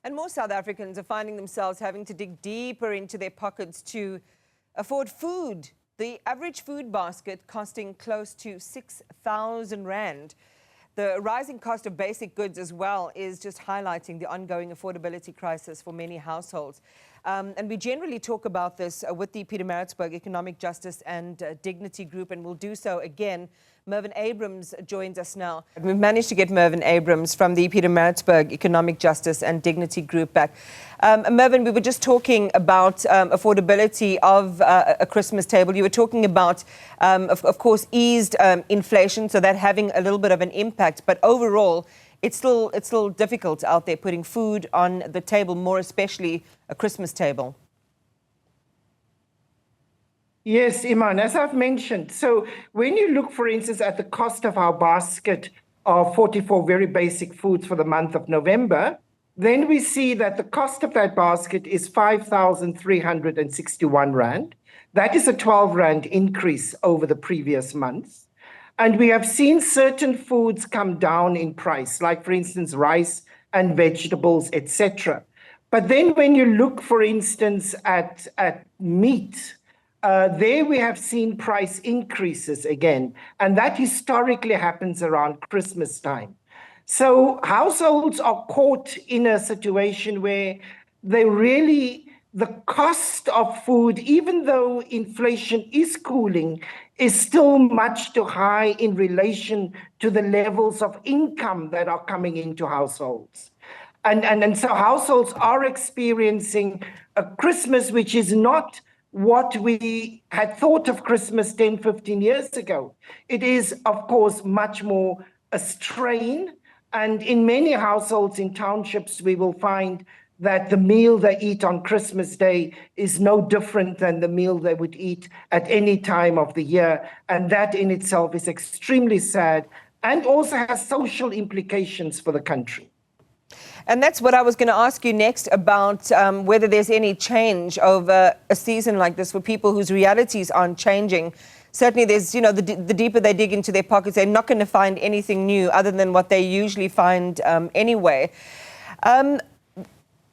And more South Africans are finding themselves having to dig deeper into their pockets to afford food. The average food basket costing close to 6,000 rand. The rising cost of basic goods as well is just highlighting the ongoing affordability crisis for many households. And we generally talk about this with the Pietermaritzburg Economic Justice and Dignity Group, and we'll do so again. Mervyn Abrams joins us now. We've managed to get Mervyn Abrams from the Pietermaritzburg Economic Justice and Dignity Group back. Mervyn, we were just talking about affordability of a Christmas table. You were talking about, of course, eased inflation, so that having a little bit of an impact. But overall, it's still difficult out there putting food on the table, more especially a Christmas table. Yes, Iman, as I've mentioned, so when you look, for instance, at the cost of our basket of 44 very basic foods for the month of November, then we see that the cost of that basket is 5,361 Rand. That is a 12 Rand increase over the previous months. And we have seen certain foods come down in price, like, for instance, rice and vegetables, etc. But then when you look, for instance, at meat, there we have seen price increases again, and that historically happens around Christmas time. So households are caught in a situation where the cost of food, even though inflation is cooling, is still much too high in relation to the levels of income that are coming into households. And so households are experiencing a Christmas which is not what we had thought of Christmas 10, 15 years ago. It is, of course, much more a strain. And in many households in townships, we will find that the meal they eat on Christmas Day is no different than the meal they would eat at any time of the year. And that in itself is extremely sad and also has social implications for the country. And that's what I was going to ask you next about whether there's any change over a season like this for people whose realities aren't changing. Certainly there's, the deeper they dig into their pockets, they're not going to find anything new other than what they usually find anyway.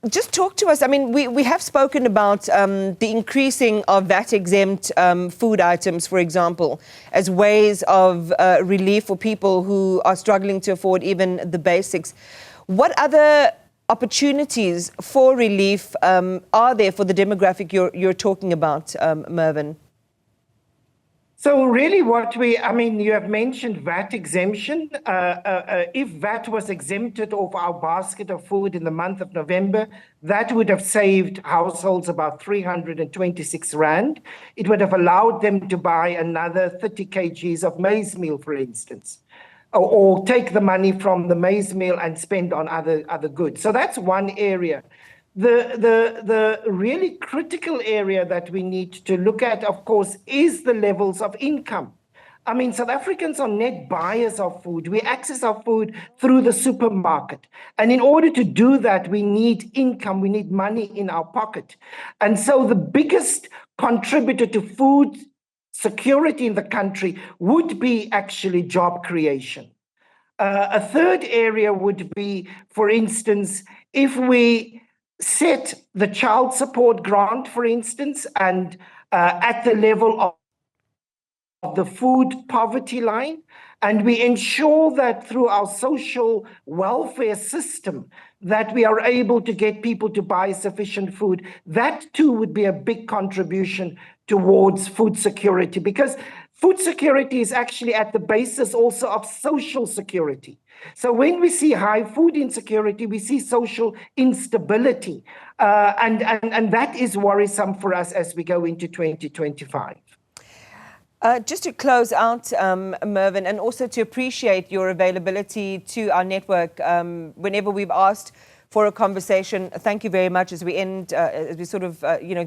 Just talk to us. I mean, we have spoken about the increasing of VAT-exempt food items, for example, as ways of relief for people who are struggling to afford even the basics. What other opportunities for relief are there for the demographic you're talking about, Mervyn? So really you have mentioned VAT exemption. If VAT was exempted off our basket of food in the month of November, that would have saved households about 326 Rand. It would have allowed them to buy another 30 kgs of maize meal, for instance, or take the money from the maize meal and spend on other goods. So that's one area. The really critical area that we need to look at, of course, is the levels of income. I mean, South Africans are net buyers of food. We access our food through the supermarket. And in order to do that, we need income, we need money in our pocket. And so the biggest contributor to food security in the country would be actually job creation. A third area would be, for instance, if we set the child support grant, for instance, and at the level of the food poverty line, and we ensure that through our social welfare system that we are able to get people to buy sufficient food, that too would be a big contribution towards food security, because food security is actually at the basis also of social security. So when we see high food insecurity, we see social instability, and that is worrisome for us as we go into 2025. Just to close out, Mervyn, and also to appreciate your availability to our network whenever we've asked for a conversation. Thank you very much as we sort of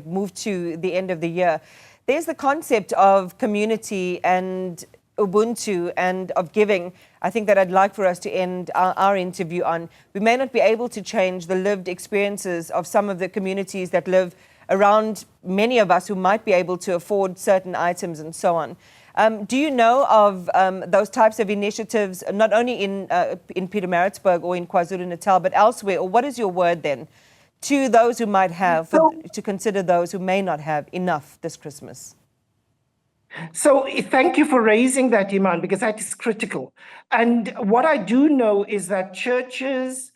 move to the end of the year. There's the concept of community and Ubuntu and of giving, I think, that I'd like for us to end our interview on. We may not be able to change the lived experiences of some of the communities that live around many of us who might be able to afford certain items and so on. Do you know of those types of initiatives, not only in Pietermaritzburg or in KwaZulu-Natal, but elsewhere? Or what is your word then to those who might have, to consider those who may not have enough this Christmas? So thank you for raising that, Iman, because that is critical. And what I do know is that churches,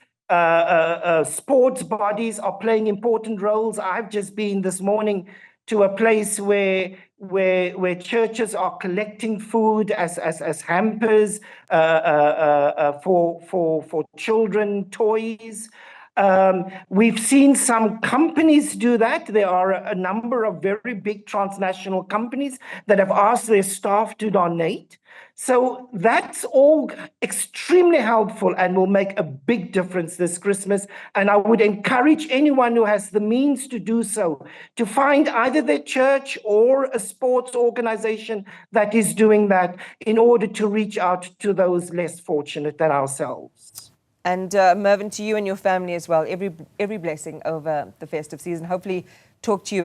sports bodies are playing important roles. I've just been this morning to a place where churches are collecting food as hampers for children, toys. We've seen some companies do that. There are a number of very big transnational companies that have asked their staff to donate. So that's all extremely helpful and will make a big difference this Christmas. And I would encourage anyone who has the means to do so to find either their church or a sports organization that is doing that in order to reach out to those less fortunate than ourselves. And Mervyn, to you and your family as well, every blessing over the festive season. Hopefully talk to you